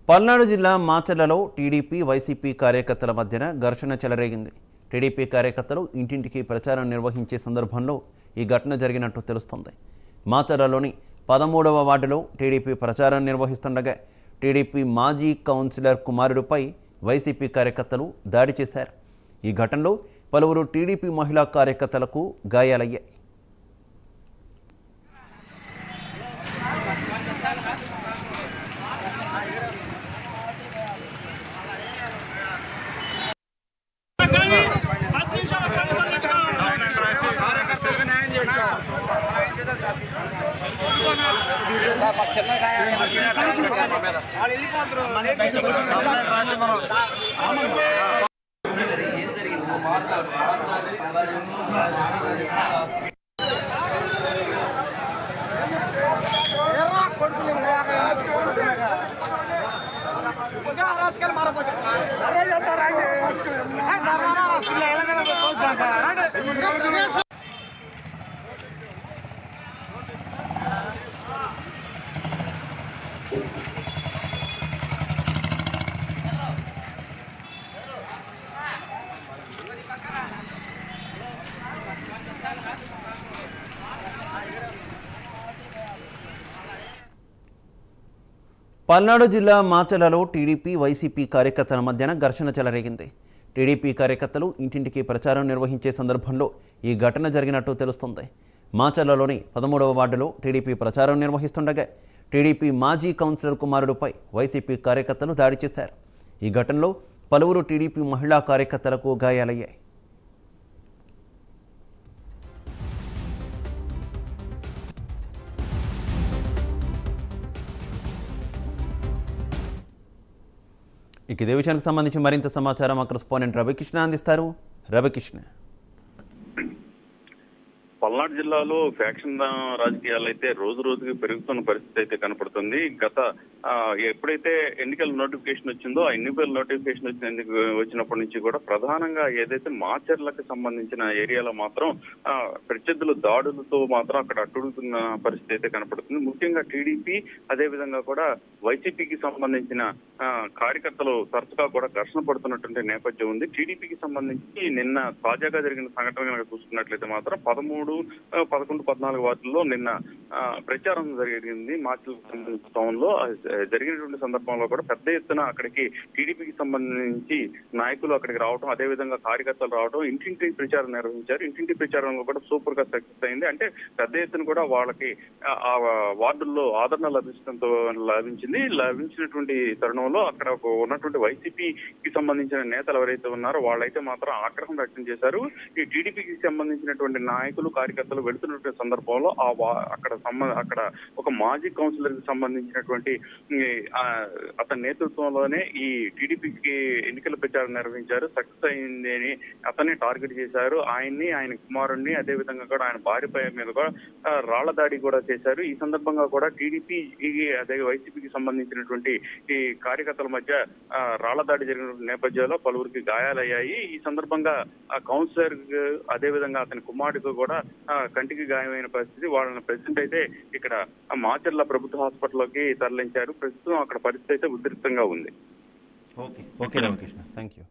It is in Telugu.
పల్నాడు జిల్లా మాచర్లలో టీడీపీ వైసీపీ కార్యకర్తల మధ్యన ఘర్షణ చెలరేగింది. టీడీపీ కార్యకర్తలు ఇంటింటికి ప్రచారం నిర్వహించే సందర్భంలో ఈ ఘటన జరిగినట్టు తెలుస్తోంది. మాచర్లలోని 13వ వార్డులో టీడీపీ ప్రచారం నిర్వహిస్తుండగా టీడీపీ మాజీ కౌన్సిలర్ కుమారుడిపై వైసీపీ కార్యకర్తలు దాడి చేశారు. ఈ ఘటనలో పలువురు టీడీపీ మహిళా కార్యకర్తలకు గాయాలయ్యాయి. పల్నాడు జిల్లా మాచర్లలో టీడీపీ వైసీపీ కార్యకర్తల మధ్యన ఘర్షణ చెలరేగింది. టీడీపీ కార్యకర్తలు ఇంటింటికి ప్రచారం నిర్వహించే సందర్భంలో ఈ ఘటన జరిగినట్టు తెలుస్తోంది. మాచర్లలోని 13వ వార్డులో టీడీపీ ప్రచారం నిర్వహిస్తుండగా టీడీపీ మాజీ కౌన్సిలర్ కుమారుడిపై వైసీపీ కార్యకర్తలు దాడి చేశారు. ఈ ఘటనలో పలువురు టీడీపీ మహిళా కార్యకర్తలకు గాయాలయ్యాయి. ఇదే విషయానికి సంబంధించి మరింత సమాచారం మా కరెస్పాండెంట్ రవికృష్ణ అందిస్తారు. రవికృష్ణ, పల్నాడు జిల్లాలో ఫ్యాక్షన్ రాజకీయాలు అయితే రోజు రోజుకి పెరుగుతున్న పరిస్థితి అయితే కనపడుతుంది. ఎప్పుడైతే ఎన్నికల నోటిఫికేషన్ వచ్చిందో ఆ ఎన్నికల నోటిఫికేషన్ వచ్చినప్పటి నుంచి కూడా ప్రధానంగా ఏదైతే మాచర్లకు సంబంధించిన ఏరియాలో మాత్రం ప్రత్యర్థుల దాడులతో మాత్రం అక్కడ అట్టుడుతున్న పరిస్థితి అయితే కనపడుతుంది. ముఖ్యంగా టీడీపీ అదేవిధంగా కూడా వైసీపీకి సంబంధించిన కార్యకర్తలు తరచుగా కూడా ఘర్షణ పడుతున్నటువంటి నేపథ్యం ఉంది. టీడీపీకి సంబంధించి నిన్న తాజాగా జరిగిన సంఘటన కనుక చూసుకున్నట్లయితే మాత్రం 13, 11, 14 వార్డుల్లో నిన్న ప్రచారం జరిగింది. మాచర్ల టౌన్ లో జరిగినటువంటి సందర్భంలో కూడా పెద్ద ఎత్తున అక్కడికి టీడీపీకి సంబంధించి నాయకులు అక్కడికి రావడం, అదేవిధంగా కార్యకర్తలు రావడం, ఇంటింటి ప్రచారం నిర్వహించారు. ఇంటింటి ప్రచారంలో కూడా సూపర్ గా సక్సెస్ అయింది. అంటే పెద్ద ఎత్తున కూడా వాళ్ళకి ఆ వార్డుల్లో ఆదరణ లభించినటువంటి తరుణంలో అక్కడ ఉన్నటువంటి వైసీపీకి సంబంధించిన నేతలు ఎవరైతే ఉన్నారో వాళ్ళైతే మాత్రం ఆగ్రహం వ్యక్తం చేశారు. ఈ టీడీపీకి సంబంధించినటువంటి నాయకులు కార్యకర్తలు వెళుతున్నటువంటి సందర్భంలో అక్కడ ఒక మాజీ కౌన్సిలర్ కి సంబంధించినటువంటి అతని నేతృత్వంలోనే ఈ టీడీపీకి ఎన్నికల ప్రచారం నిర్వహించారు. సక్సెస్ అయింది అని అతన్ని టార్గెట్ చేశారు. ఆయన కుమారుణ్ణి అదేవిధంగా కూడా ఆయన భార్యపై మీద కూడా రాళ్ల దాడి కూడా చేశారు. ఈ సందర్భంగా కూడా టీడీపీ అదే వైసీపీకి సంబంధించినటువంటి ఈ కార్యకర్తల మధ్య రాళ్ల దాడి జరిగిన నేపథ్యంలో పలువురికి గాయాలయ్యాయి. ఈ సందర్భంగా ఆ కౌన్సిలర్ అదేవిధంగా అతని కుమారుడికి కూడా కంటికి గాయమైన పరిస్థితి. వాళ్ళని ప్రెసిడెంట్ అయితే ఇక్కడ మాచర్ల ప్రభుత్వ హాస్పిటల్లోకి తరలించారు. ప్రస్తుతం అక్కడ పరిస్థితి అయితే ఉధృతంగా ఉంది. Okay Ravikrishna, thank you.